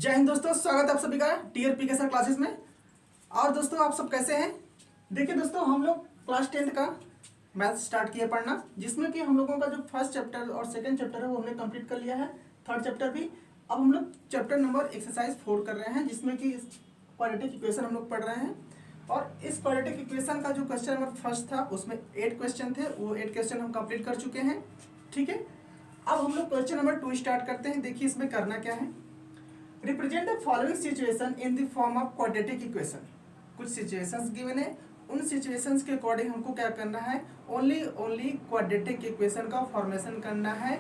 जय हिंद दोस्तों, स्वागत है आप सभी का टीआरपी के साथ क्लासेस में। और दोस्तों आप सब कैसे हैं? देखिए दोस्तों, हम लोग क्लास 10th का मैथ स्टार्ट किए पढ़ना, जिसमें कि हम लोगों का जो फर्स्ट चैप्टर और सेकंड चैप्टर है वो हमने कंप्लीट कर लिया है। थर्ड चैप्टर भी। अब हम लोग चैप्टर नंबर एक्सरसाइज 4 कर रहे हैं, जिसमें कि क्वाड्रेटिक इक्वेशन हम लोग पढ़ रहे हैं। और इस क्वाड्रेटिक इक्वेशन का जो क्वेश्चन नंबर फर्स्ट था उसमें 8 क्वेश्चन थे, वो 8 क्वेश्चन हम कंप्लीट कर चुके हैं। ठीक है, अब हम लोग क्वेश्चन नंबर 2 स्टार्ट करते हैं। देखिए इसमें करना क्या है। Represent the following situation in the form of quadratic equation. कुछ सिचुएशंस गिवन है, उन सिचुएशंस के अकॉर्डिंग हमको क्या करना है, ओनली क्वाड्रेटिक इक्वेशन का फॉर्मेशन करना है।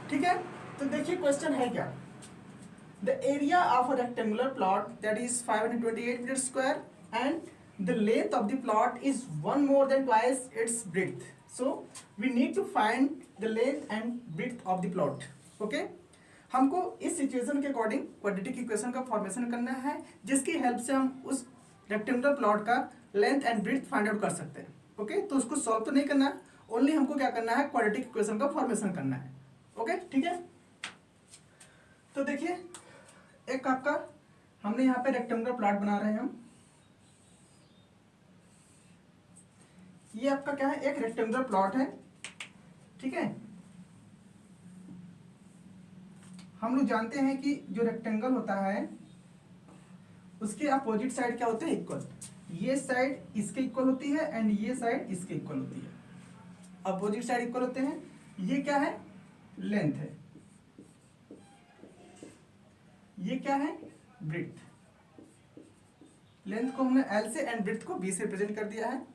ठीक है, तो देखिए क्वेश्चन है क्या। The area of a rectangular plot that is 528 metre square and the length of the plot is 1 more than twice its breadth. So we need to find the length and width of the plot. Okay, हमको इस situation के according quadratic equation का formation करना है, जिसकी help से हम उस रेक्टेंगुलर प्लॉट का length and breadth find out कर सकते हैं। ओके, तो उसको सॉल्व तो नहीं करना, ओनली हमको क्या करना है, क्वाड्रेटिक इक्वेशन का फॉर्मेशन करना है। ओके, ठीक है। तो देखिए एक आपका हमने यहाँ पे रेक्टेंगुलर प्लॉट बना रहे हैं हम। ये आपका क्या है, एक रेक्टेंगुलर प्लॉट है। ठीक है, हम लोग जानते हैं कि जो रेक्टेंगल होता है उसके अपोजिट साइड क्या होते हैं, इक्वल। ये साइड इसके इक्वल होती है एंड ये साइड इसके इक्वल होती है। अपोजिट साइड इक्वल होते हैं। ये क्या है, लेंथ है। ये क्या है, ब्रेड्थ। लेंथ को हमने L से एंड ब्रेड्थ को B से रिप्रेजेंट कर दिया है।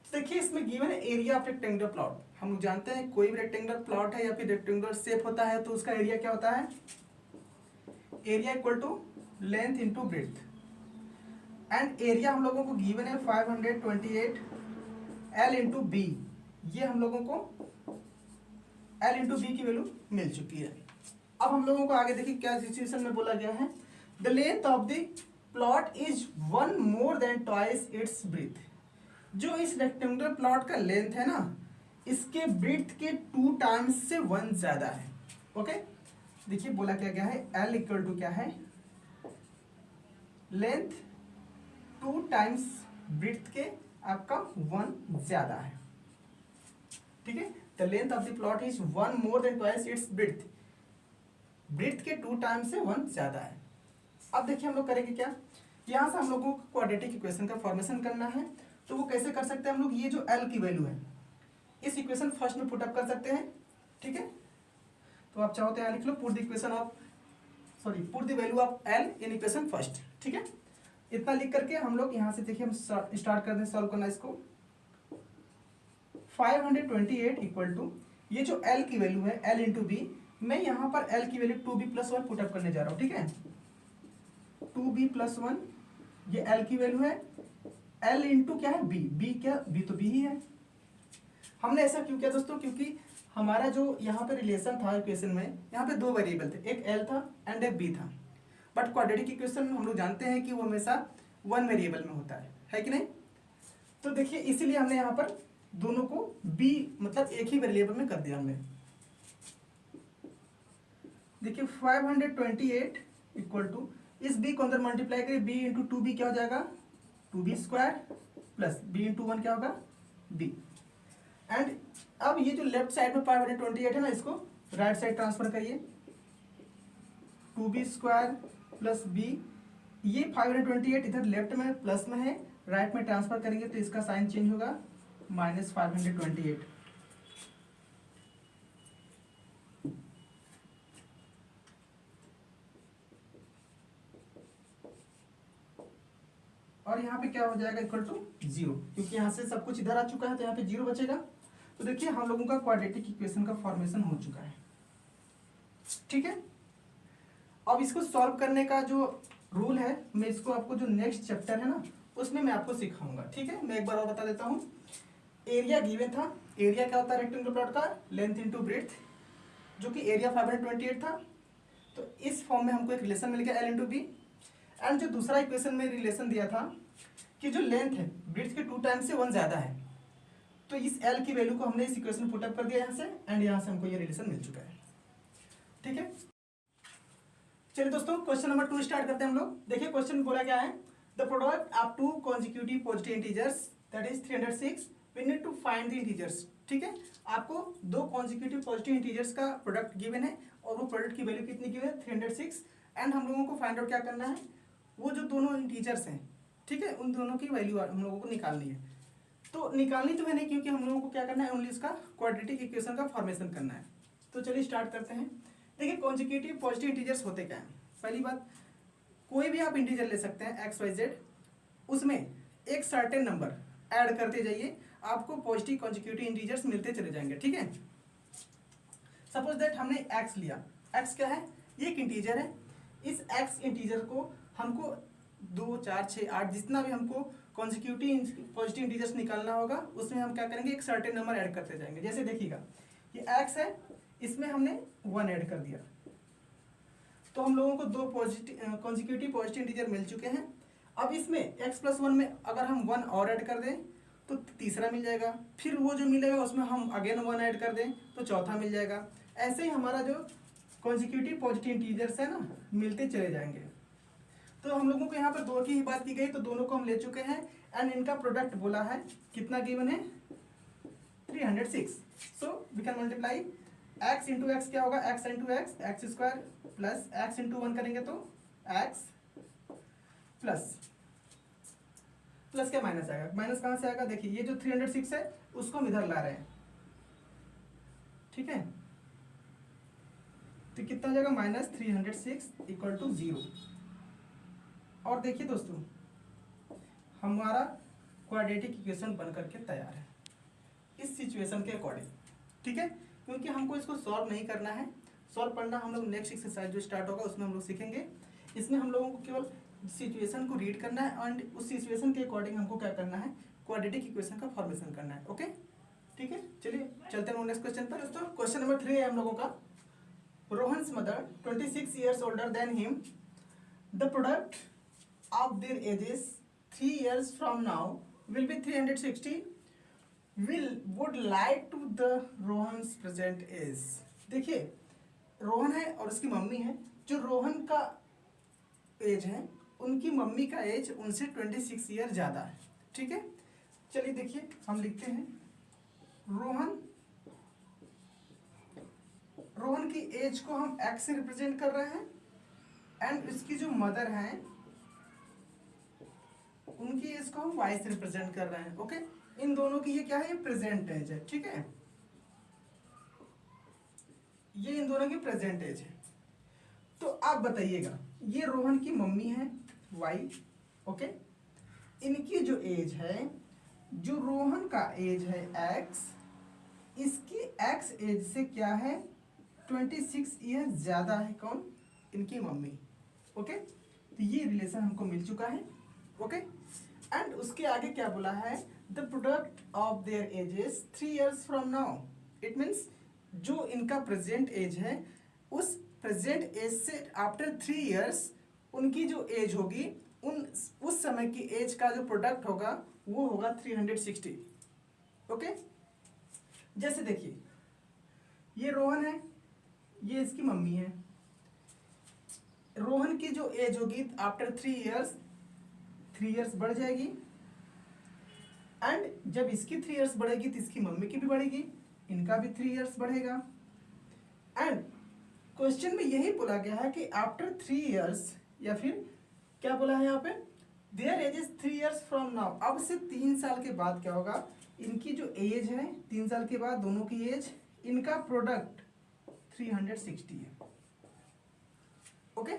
देखिए इसमें गिवन है एरिया ऑफ रेक्टेंगुलर प्लॉट। हम लोग जानते हैं कोई भी रेक्टेंगुलर प्लॉट है या फिर रेक्टेंगुलर शेप होता है तो उसका एरिया क्या होता है, area equal to length into breadth. And area हम लोगों को गिवन है 528 L इंटू बी। ये हम लोगों को L इंटू बी की वैल्यू मिल चुकी है। अब हम लोगों को आगे देखिए क्या सिचुएशन में बोला गया है। The length of the plot is 1 more than twice its breadth. जो इस रेक्टेंगुलर प्लॉट का लेंथ है ना, इसके ब्रेथ के 2 टाइम्स से 1 ज्यादा है। ओके, देखिए बोला क्या गया है, L इक्वल टू क्या है, लेंथ 2 टाइम्स ब्रेथ के आपका 1 ज्यादा है। ठीक है, the length of the plot is 1 more than twice its breadth. Breadth के 2 टाइम्स से 1 ज्यादा है। अब देखिए हम लोग करेंगे क्या, यहां से हम लोगों को क्वाड्रेटिक इक्वेशन का फॉर्मेशन करना है। तो वो कैसे कर सकते हैं हम लोग, ये जो L की वैल्यू है इस इक्वेशन फर्स्ट में पुट अप कर सकते हैं। ठीक है, तो आप चाहो तो यहाँ लिख लो put the equation of put the value of L in equation first. ठीक है, इतना लिख करके हम लोग यहाँ से देखिए हम स्टार्ट कर दें सॉल्व करना इसको। 528 इक्वल टू ये जो L की वैल्यू है L इंटू बी, मैं यहाँ पर L की वैल्यू 2b + 1 पुट अप करने जा रहा हूँ। ठीक है, 2b + 1 ये L की वैल्यू है, L इंटू क्या है, b। b क्या, b तो b ही है। हमने ऐसा क्यों किया दोस्तों, क्योंकि हमारा जो यहाँ पे रिलेशन था इक्वेशन में, यहाँ पे 2 वेरिएबल थे, एक L था एंड एक b था। बट क्वाड्रेटिक इक्वेशन हम लोग जानते हैं कि वो हमेशा 1 वेरिएबल में होता है कि नहीं। तो देखिए इसीलिए हमने यहाँ पर दोनों को b मतलब एक ही वेरिएबल में कर दिया हमने। देखिए 528 इक्वल टू इस b को अंदर मल्टीप्लाई करिए, b इंटू 2b क्या हो जाएगा, 2b² प्लस b इंटू 1 क्या होगा, b। एंड अब ये जो लेफ्ट साइड में 528 है ना, इसको राइट साइड ट्रांसफर करिए, 2b² प्लस b। ये 528 इधर लेफ्ट में प्लस में है, राइट में ट्रांसफर करेंगे तो इसका साइन चेंज होगा, -528। और यहाँ पे क्या हो जाएगा, इक्वल टू 0, क्योंकि यहाँ से सब कुछ इधर आ चुका है तो यहाँ पे 0 बचेगा। तो देखिए हम लोगों का क्वाड्रेटिक इक्वेशन का फॉर्मेशन हो चुका है। ठीक है, अब इसको सॉल्व करने का जो रूल है, मैं इसको आपको जो नेक्स्ट चैप्टर है ना उसमें मैं आपको सिखाऊंगा। ठीक है, मैं एक बार और बता देता हूँ। एरिया गिवन था, एरिया क्या होता है रेक्टेंगुलर प्लॉट का, लेंथ इंटू ब्रेड्थ, जो कि एरिया 528 था। तो इस फॉर्म में हमको एक रिलेशन मिल गया L इंटू बी। एंड जो दूसरा इक्वेशन में रिलेशन दिया था कि जो लेंथ है ब्रेड्थ के 2 टाइम्स से 1 ज्यादा है, तो इस L की वैल्यू को हमने इस इक्वेशन पुट अप कर दिया यहाँ से, एंड यहाँ से हमको ये रिलेशन मिल चुका है। ठीक है, चलिए दोस्तों क्वेश्चन नंबर 2 स्टार्ट करते हैं हम लोग। देखिए क्वेश्चन बोला क्या है, the product of two consecutive positive integers that is 306 we need to find the integers. ठीक है, आपको दो कॉन्जिक्यूटिव पॉजिटिव इंटीजर्स का प्रोडक्ट गिवन है और वो प्रोडक्ट की वैल्यू कितनी गिवन है 306 एंड हम लोगों को फाइंड आउट क्या करना है, वो जो दोनों इंटीजर्स हैं, ठीक है, उन दोनों की वैल्यू हम लोगों को निकालनी है। तो निकालनी तो है नहीं, क्योंकि हम लोगों को क्या करना है, ओनली इसका क्वाड्रेटिक इक्वेशन का फॉर्मेशन करना है। तो चलिए स्टार्ट करते हैं। देखिए कॉन्जिक्यूटिव पॉजिटिव इंटीजर्स होते क्या हैं। पहली बात, कोई भी आप इंटीजर ले सकते हैं एक्स वाई जेड, उसमें एक सर्टेन नंबर ऐड करते जाइए, आपको पॉजिटिव कॉन्जिक्यूटिव इंटीजर्स मिलते चले जाएंगे। ठीक है, सपोज दैट हमने एक्स लिया, एक्स क्या है, ये एक इंटीजर है। इस एक्स इंटीजर को हमको 2, 4, 6, 8 जितना भी हमको कॉन्जिक्यूटिव पॉजिटिव इंटीजर्स निकालना होगा, उसमें हम क्या करेंगे, एक सर्टेन नंबर ऐड करते जाएंगे। जैसे देखिएगा ये एक्स है, इसमें हमने 1 ऐड कर दिया, तो हम लोगों को दो पॉजिटिव कॉन्जिक्यूटिव पॉजिटिव इंटीजर मिल चुके हैं। अब इसमें x + 1 में अगर हम 1 और ऐड कर दें तो तीसरा मिल जाएगा, फिर वो जो मिलेगा उसमें हम अगेन 1 ऐड कर दें तो चौथा मिल जाएगा। ऐसे ही हमारा जो कॉन्जिक्यूटिव पॉजिटिव इंटीजर्स है ना, मिलते चले जाएंगे। तो हम लोगों को यहाँ पर दो की ही बात की गई, तो दोनों को हम ले चुके हैं एंड इनका प्रोडक्ट बोला है, कितना गिवन है 306। So we can multiply x into x क्या होगा, x into x x square plus x into 1 करेंगे तो x प्लस प्लस क्या माइनस आएगा, माइनस कहाँ से आएगा, देखिए ये जो 306 है उसको हम इधर ला रहे हैं। ठीक है, तो कितना हो जाएगा, -306 = 0। और देखिए दोस्तों हमारा क्वाड्रेटिक इक्वेशन बन करके तैयार है इस सिचुएशन के अकॉर्डिंग। ठीक है, क्योंकि हमको इसको सॉल्व नहीं करना है, सॉल्व करना हम लोग नेक्स्ट एक्सरसाइज जो स्टार्ट होगा उसमें हम लोग सीखेंगे। इसमें हम लोगों को केवल सिचुएशन को रीड करना है एंड उस सिचुएशन के अकॉर्डिंग हमको क्या करना है, क्वाड्रेटिक इक्वेशन का फॉर्मेशन करना है। ओके, ठीक है, चलिए चलते हैं नेक्स्ट क्वेश्चन पर। दोस्तों क्वेश्चन नंबर 3 है हम लोगों का, Rohan's mother 26 years older than him, the product of their ages 3 years from now will be 360, would like to the Rohan's present age. देखिए रोहन है और उसकी मम्मी है, जो रोहन का एज है उनकी मम्मी का एज उनसे 26 ईयर ज़्यादा है। ठीक है, चलिए देखिए हम लिखते हैं रोहन की एज को हम x से रिप्रेजेंट कर रहे हैं एंड इसकी जो मदर हैं उनकी एज को हम y से रिप्रेजेंट कर रहे हैं। ओके, इन दोनों की ये क्या है, ये प्रेजेंट एज है। ठीक है, ये इन दोनों की प्रेजेंट एज है। तो आप बताइएगा, ये रोहन की मम्मी है y, ओके, इनकी जो एज है, जो रोहन का एज है x, इसकी x एज से क्या है 26 ईयर ज्यादा है, कौन, इनकी मम्मी। ओके, तो ये रिलेशन हमको मिल चुका है। ओके, एंड उसके आगे क्या बोला है, the product of their edges 3 years from now. It means जो इनका प्रेजेंट एज है उस प्रेजेंट एज से आफ्टर 3 years उनकी जो एज होगी, उस समय की एज का जो प्रोडक्ट होगा वो होगा 360। ओके, जैसे देखिए ये रोहन है, ये इसकी मम्मी है। रोहन की जो एज होगी आफ्टर 3 years 3 years बढ़ जाएगी एंड जब इसकी 3 years बढ़ेगी तो इसकी मम्मी की भी बढ़ेगी, इनका भी 3 years बढ़ेगा। एंड क्वेश्चन में यही बोला गया है कि आफ्टर 3 years, या फिर क्या बोला है यहाँ पे, their age is 3 years from now. अब से 3 साल के बाद क्या होगा, इनकी जो एज है 3 साल के बाद दोनों की एज, इनका प्रोडक्ट 360 है। ओके,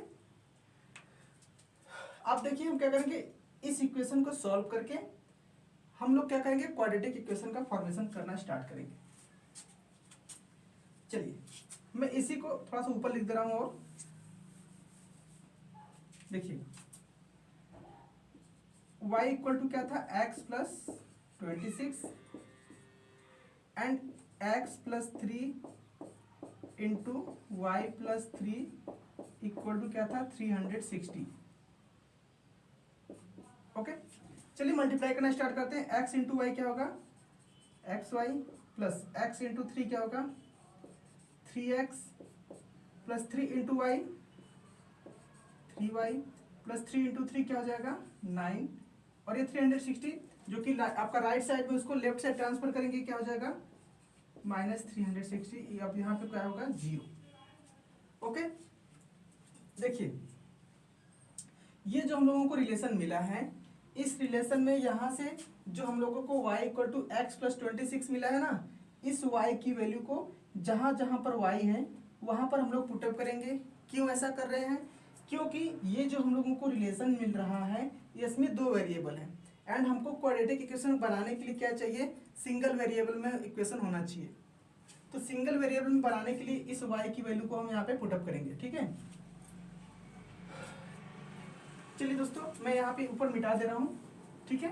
अब देखिए हम क्या करेंगे, इस इक्वेशन को सॉल्व करके हम लोग क्या करेंगे, क्वाड्रेटिक इक्वेशन का फॉर्मेशन करना स्टार्ट करेंगे। चलिए मैं इसी को थोड़ा सा ऊपर लिख दे रहा हूं, और देखिए y इक्वल टू क्या था, x + 26 and x + 3 into y + 3 equal to क्या था 360। ओके, चलिए मल्टीप्लाई करना स्टार्ट करते हैं। x इंटू वाई क्या होगा, xy प्लस x इंटू 3 क्या होगा 3x plus 3 into y 3y plus 3 into 3 क्या हो जाएगा 9, और ये 360 जो कि आपका राइट साइड में उसको लेफ्ट साइड ट्रांसफर करेंगे क्या हो जाएगा -360, अब यहाँ पे क्या होगा 0। ओके, देखिए ये जो हम लोगों को रिलेशन मिला है, इस रिलेशन में यहाँ से जो हम लोगों को y equal to x plus 26 मिला है ना, इस y की वैल्यू को जहाँ जहाँ पर y है वहाँ पर हम लोग पुटअप करेंगे। क्यों ऐसा कर रहे हैं, क्योंकि ये जो हम लोगों को रिलेशन मिल रहा है इसमें दो वेरिएबल हैं, एंड हमको क्वाड्रेटिक इक्वेशन बनाने के लिए क्या चाहिए, सिंगल वेरिएबल में इक्वेशन होना चाहिए। तो सिंगल वेरिएबल में बनाने के लिए इस y की वैल्यू को हम यहाँ पे पुटअप करेंगे। ठीक है, चलिए दोस्तों मैं यहाँ पे ऊपर मिटा दे रहा हूँ, ठीक है,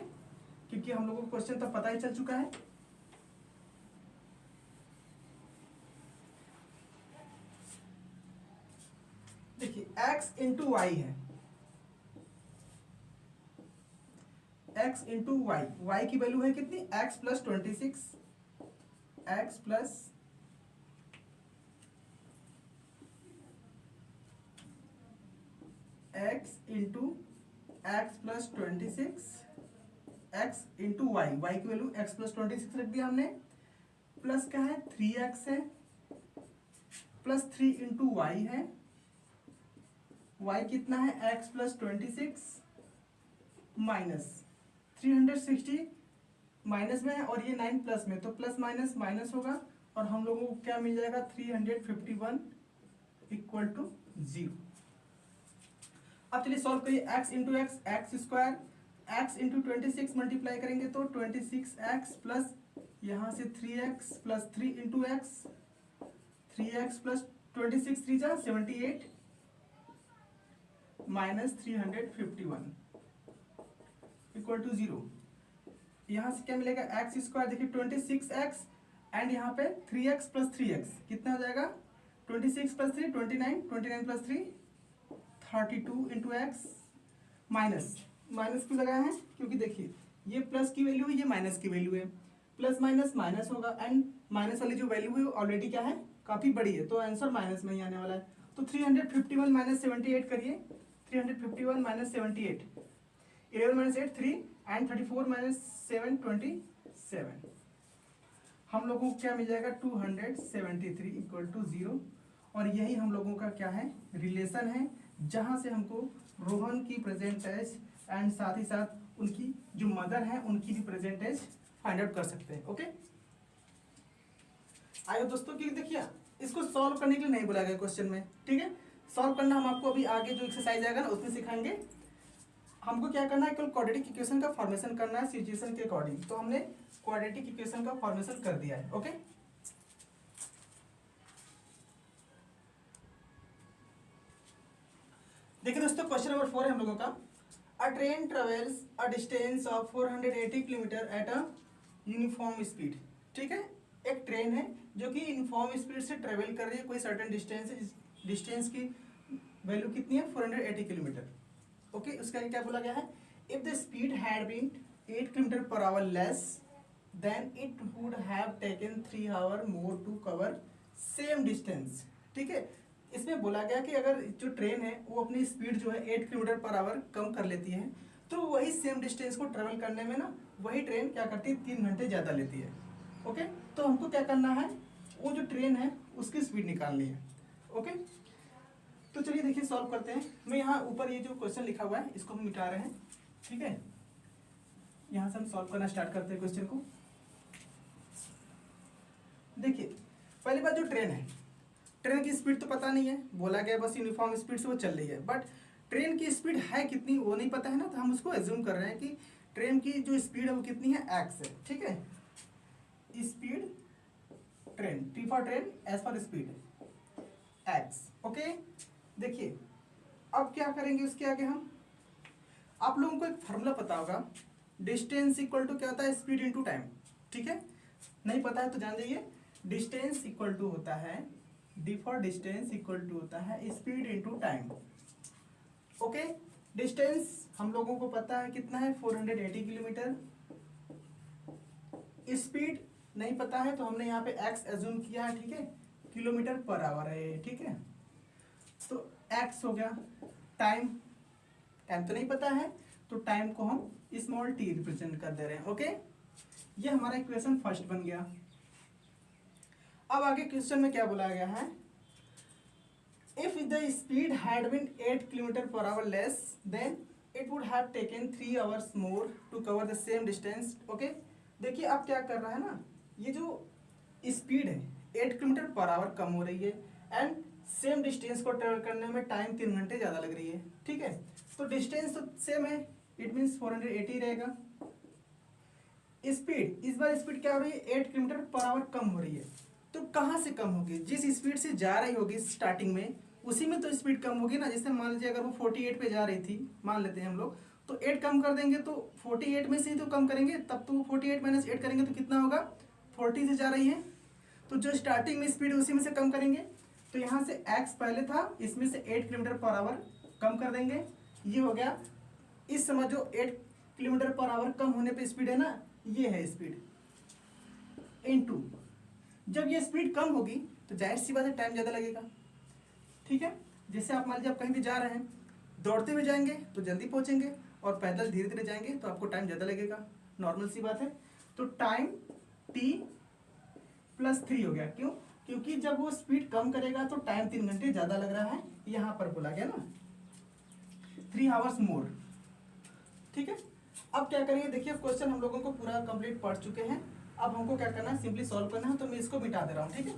क्योंकि हम लोगों को क्वेश्चन तो पता ही चल चुका है। देखिए x इंटू वाई है, x इंटू वाई, वाई की वैल्यू है कितनी x plus 26, x plus x into x plus 26, x into y, y की वैल्यू x प्लस 26 रख दिया हमने, प्लस क्या है 3x है, प्लस 3 इंटू वाई है, y कितना है x प्लस 26 माइनस 360 माइनस में है, और ये 9 प्लस में, तो प्लस माइनस माइनस होगा, और हम लोगों को क्या मिल जाएगा 351 इक्वल टू 0। अब चलिए सॉल्व करिए, x into x x square, x into 26 multiply करेंगे तो 26x प्लस यहाँ से 3x plus 3 into x, 3x plus 26 3 जा 78 माइनस 351 इक्वल टू 0। यहाँ से क्या मिलेगा एक्स स्क्वायर, देखिए 26x एंड यहाँ पे 3x प्लस 3x कितना हो जाएगा 26 plus 3 29, 29 plus 3 32 into x, minus minus क्यों लगाया है, क्योंकि देखिए ये प्लस की वैल्यू है, ये माइनस की वैल्यू है, प्लस माइनस माइनस होगा, एंड माइनस वाली जो वैल्यू है ऑलरेडी क्या है काफ़ी बड़ी है, तो आंसर माइनस में ही आने वाला है। तो 351 माइनस 78 करिए, 351 माइनस 78, 11 माइनस 8 3 एंड 34 माइनस 7 27, हम लोगों को क्या मिल जाएगा 273 इक्वल टू 0। और यही हम लोगों का क्या है रिलेशन है, जहाँ से हमको रोहन की प्रेजेंट एज एंड साथ ही साथ उनकी जो मदर है उनकी भी प्रेजेंट एज फाइंड आउट कर सकते हैं। ओके, आइए दोस्तों, क्योंकि देखिए इसको सॉल्व करने के लिए नहीं बोला गया क्वेश्चन में, ठीक है, सॉल्व करना हम आपको अभी आगे जो एक्सरसाइज आएगा ना उसमें सिखाएंगे। हमको क्या करना है, केवल क्वाड्रेटिक इक्वेशन का फॉर्मेशन करना है सिचुएशन के अकॉर्डिंग, तो हमने क्वाड्रेटिक इक्वेशन का फॉर्मेशन कर दिया है। ओके, देखिए दोस्तों क्वेश्चन नंबर 4 है हम लोगों का, अ train travels a distance of 480 kilometre at a uniform speed. ठीक है, एक ट्रेन है जो कि यूनिफॉर्म स्पीड से ट्रेवल कर रही है, कोई सर्टेन डिस्टेंस है, डिस्टेंस की वैल्यू कितनी है 480 किलोमीटर। ओके, उसका क्या बोला गया है, if the speed had been 8 kilometre per hour less than it would have taken 3 hour more to cover same distance. ठीक है, इसमें बोला गया कि अगर जो ट्रेन है वो अपनी स्पीड जो है 8 किलोमीटर पर आवर कम कर लेती है, तो वही सेम डिस्टेंस को ट्रेवल करने में ना वही ट्रेन क्या करती है 3 घंटे ज़्यादा लेती है। ओके, तो हमको क्या करना है, वो जो ट्रेन है उसकी स्पीड निकालनी है। ओके, तो चलिए देखिए सॉल्व करते हैं। मैं यहाँ ऊपर ये जो क्वेश्चन लिखा हुआ है इसको हम मिटा रहे हैं, ठीक है, यहाँ से हम सॉल्व करना स्टार्ट करते हैं क्वेश्चन को। देखिए पहली बात, जो ट्रेन है, ट्रेन की स्पीड तो पता नहीं है, बोला गया बस यूनिफॉर्म स्पीड से वो चल रही है, बट ट्रेन की स्पीड है कितनी वो नहीं पता है ना, तो हम उसको एज्यूम कर रहे हैं कि ट्रेन की जो स्पीड है वो कितनी है एक्स है। ठीक है, speed train, T for train, S for speed, x. Okay, देखिए अब क्या करेंगे उसके आगे हम, आप लोगों को एक फार्मूला पता होगा, डिस्टेंस इक्वल टू क्या होता है स्पीड इनटू टाइम। ठीक है, नहीं पता है तो जान जाइए, डिस्टेंस इक्वल टू होता है, d for distance equal to होता है speed into time. Okay, distance हम लोगों को पता है कितना है 480 किलोमीटर, स्पीड नहीं पता है तो हमने यहाँ पे एक्स एज्यूम किया है, ठीक है, किलोमीटर पर आवर है, ठीक है, तो एक्स हो गया, टाइम, टाइम तो नहीं पता है तो टाइम को हम स्मॉल टी रिप्रेजेंट कर दे रहे हैं। ओके, ये हमारा इक्वेशन फर्स्ट बन गया। अब आगे क्वेश्चन में क्या बोला गया है, if the speed had been 8 kilometre per hour less than it would have taken 3 hours more to cover the same distance. Okay, देखिए अब क्या कर रहा है ना, ये जो स्पीड है 8 किलोमीटर पर आवर कम हो रही है एंड सेम डिस्टेंस को ट्रेवल करने में टाइम 3 घंटे ज़्यादा लग रही है। ठीक है, तो डिस्टेंस तो सेम है, इट मीन्स 480 रहेगा। स्पीड, इस बार स्पीड क्या हो रही है, 8 किलोमीटर पर आवर कम हो रही है। तो कहाँ से कम होगी, जिस स्पीड से जा रही होगी स्टार्टिंग में उसी में तो स्पीड कम होगी ना। जैसे मान लीजिए अगर वो 48 पे जा रही थी, मान लेते हैं हम लोग, तो 8 कम कर देंगे तो 48 में से ही तो कम करेंगे, तब तो 48 माइनस 8 करेंगे तो कितना होगा, 40 से जा रही है, तो जो स्टार्टिंग में स्पीड उसी में से कम करेंगे। तो यहाँ से x पहले था, इसमें से 8 किलोमीटर पर आवर कम कर देंगे, ये हो गया। इस समय जो 8 किलोमीटर पर आवर कम होने पे स्पीड है ना, ये है स्पीड इनटू, जब ये स्पीड कम होगी तो जाहिर सी बात है टाइम ज़्यादा लगेगा। ठीक है, जैसे आप मान लीजिए आप कहीं भी जा रहे हैं, दौड़ते हुए जाएंगे तो जल्दी पहुंचेंगे और पैदल धीरे धीरे जाएंगे तो आपको टाइम ज़्यादा लगेगा, नॉर्मल सी बात है। तो टाइम t प्लस 3 हो गया, क्यों, क्योंकि जब वो स्पीड कम करेगा तो टाइम 3 घंटे ज़्यादा लग रहा है, यहाँ पर बोला गया ना 3 आवर्स मोर। ठीक है, अब क्या करेंगे, देखिए क्वेश्चन हम लोगों को पूरा कंप्लीट पढ़ चुके हैं, अब हमको क्या करना है, सिंपली सॉल्व करना है। तो मैं इसको मिटा दे रहा हूँ। ठीक है,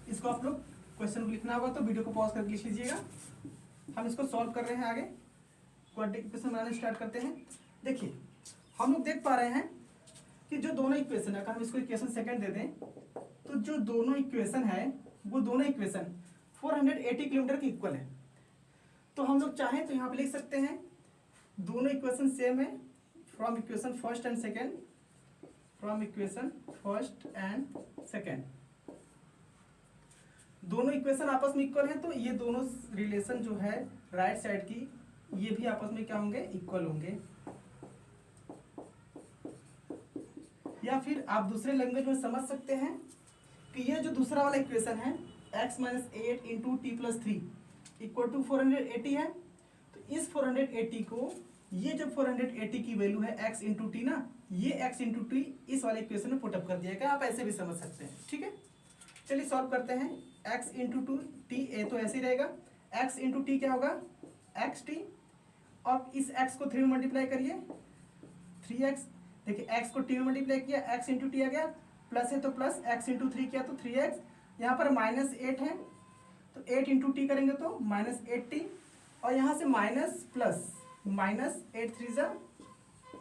इसको आप लोग क्वेश्चन को लिखना होगा तो वीडियो को पॉज करके लिख लीजिएगा। हम इसको सॉल्व कर रहे हैं, आगे क्वाड्रेटिक इक्वेशन बनाना स्टार्ट करते हैं। देखिए हम लोग देख पा रहे हैं कि जो दोनों इक्वेशन है, अगर हम इसको इक्वेशन सेकंड दे दें तो जो दोनों इक्वेशन है वो दोनों इक्वेशन 480 किलोमीटर के इक्वल है। तो हम लोग चाहें तो यहाँ पे लिख सकते हैं दोनों इक्वेशन सेम है, from equation first and second, from equation first and second, दोनों इक्वेशन आपस में इक्वल है, तो ये दोनों रिलेशन जो है राइट साइड की, ये भी आपस में क्या होंगे, इक्वल होंगे। या फिर आप दूसरे लैंग्वेज में समझ सकते हैं कि ये जो दूसरा वाला इक्वेशन है x minus 8 into t plus 3 equal to 480 है, तो इस 480 को, ये जो 480 की वैल्यू है x इंटू टी ना, ये x इंटू टी इस वाले इक्वेशन में पुटअप कर दिया गया, आप ऐसे भी समझ सकते हैं। ठीक है, चलिए सॉल्व करते हैं। x इंटू टू टी, ए तो ऐसे ही रहेगा, x इंटू टी क्या होगा, एक्स टी, और इस x को 3 में मल्टीप्लाई करिए, 3x, देखिए x को t में मल्टीप्लाई किया, x इंटू टी आ गया, प्लस है तो प्लस, x इंटू 3 किया तो 3x, यहाँ पर माइनस 8 है तो 8 इंटू टी करेंगे तो माइनस 8t, और यहाँ से माइनस प्लस, माइनस 8 3 जा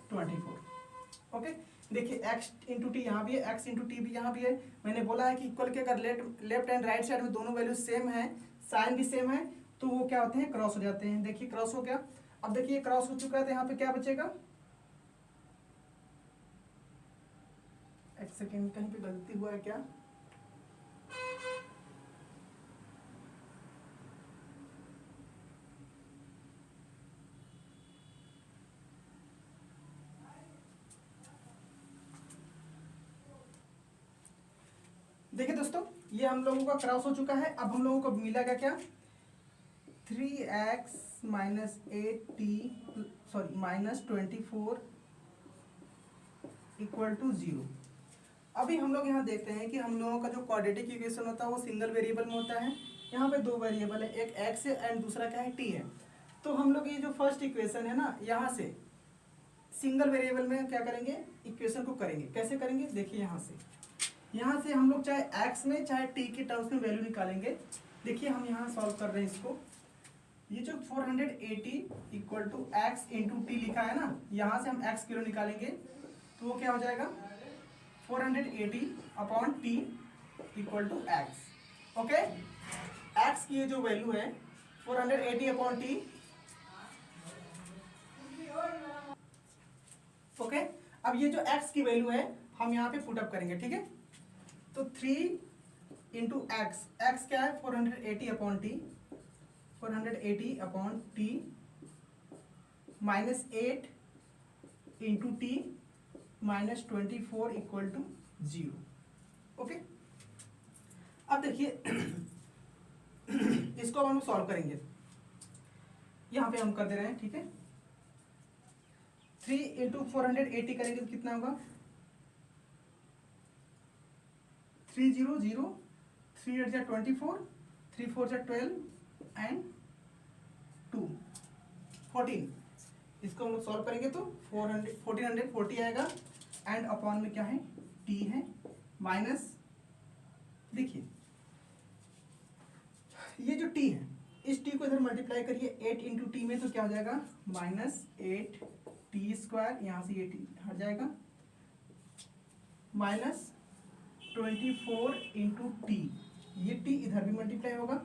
24। ओके, देखिए x इंटू टी यहाँ भी है, x इंटू टी भी यहाँ भी है। मैंने बोला है कि इक्वल के अगर लेफ्ट एंड राइट साइड में दोनों वैल्यू सेम है, साइन भी सेम है, तो वो क्या होते हैं, क्रॉस हो जाते हैं। देखिए क्रॉस हो गया, अब देखिए क्रॉस हो चुका है तो यहाँ पे क्या बचेगा, एक सेकेंड, कहीं पे गलती हुआ है क्या, देखिए दोस्तों ये हम लोगों का क्रॉस हो चुका है। अब हम लोगों को मिलेगा क्या, 3x minus 8t sorry minus 24 equal to 0। अभी हम लोग यहाँ देखते हैं कि हम लोगों का जो क्वाड्रेटिक इक्वेशन होता है वो सिंगल वेरिएबल में होता है। यहाँ पे दो वेरिएबल है, एक x है एंड दूसरा क्या है, t है। तो हम लोग ये जो फर्स्ट इक्वेशन है ना, यहाँ से सिंगल वेरिएबल में क्या करेंगे, इक्वेशन को करेंगे। कैसे करेंगे, देखिए यहाँ से हम लोग चाहे x में चाहे t के टर्म्स में वैल्यू निकालेंगे। देखिए हम यहाँ सॉल्व कर रहे हैं इसको, ये जो 480 equal to x into t लिखा है ना, यहाँ से हम x किलो निकालेंगे तो वो क्या हो जाएगा, 480 upon t equal to x. Okay, x की ये जो वैल्यू है 480 अपॉन टी, ओके। अब ये जो x की वैल्यू है हम यहाँ पे पुटअप करेंगे, ठीक है। तो 3 इंटू एक्स, एक्स क्या है 480 upon t, 480 upon t minus 8 into t minus 24 equal to 0। Okay, अब देखिए इसको हम सॉल्व करेंगे। यहाँ पे हम कर दे रहे हैं, ठीक है। 3 इंटू 480 करेंगे तो कितना होगा, 300, 3 8 जा 24, 3 4 जा 12 एंड 2 14। इसको हम लोग सॉल्व करेंगे तो 1440 आएगा एंड अपॉन में क्या है, टी है, माइनस देखिए ये जो टी है इस टी को इधर मल्टीप्लाई करिए 8 इंटू टी में तो क्या हो जाएगा, -8 टी स्क्वायर, यहाँ से ये टी हट जाएगा, माइनस 24 इंटू टी, ये टी इधर भी मल्टीप्लाई होगा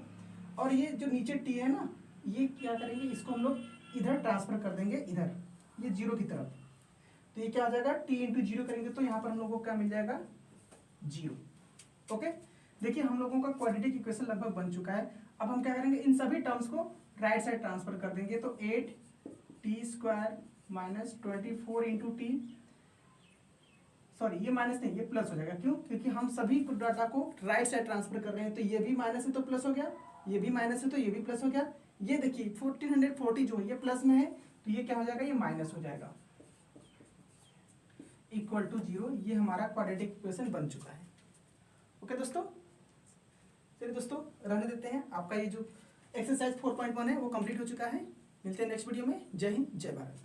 और ये जो नीचे टी है ना, ये क्या करेंगे, इसको हम लोग इधर ट्रांसफर कर देंगे, इधर ये जीरो की तरफ, तो ये क्या आ जाएगा, टी इंटू जीरो करेंगे तो यहाँ पर हम लोगों को क्या मिल जाएगा, 0। ओके, देखिए हम लोगों का क्वाड्रेटिक इक्वेशन लगभग बन चुका है। अब हम क्या करेंगे, इन सभी टर्म्स को राइट साइड ट्रांसफर कर देंगे, तो 8 T square minus 24 into T, sorry ये माइनस नहीं, ये प्लस हो जाएगा, क्यों, क्योंकि हम सभी डाटा को राइट साइड ट्रांसफर कर रहे हैं, तो ये भी माइनस है तो प्लस हो गया, ये भी माइनस है तो ये भी प्लस हो गया। ये देखिए 1440 जो है ये प्लस में है, तो ये क्या हो जाएगा, ये माइनस हो जाएगा, इक्वल टू 0। ये हमारा क्वाड्रेटिक इक्वेशन बन चुका है। ओके दोस्तों, चलिए दोस्तों रहने देते हैं, आपका ये जो एक्सरसाइज 4.1 है वो कंप्लीट हो चुका है। मिलते हैं नेक्स्ट वीडियो में। जय हिंद, जय भारत।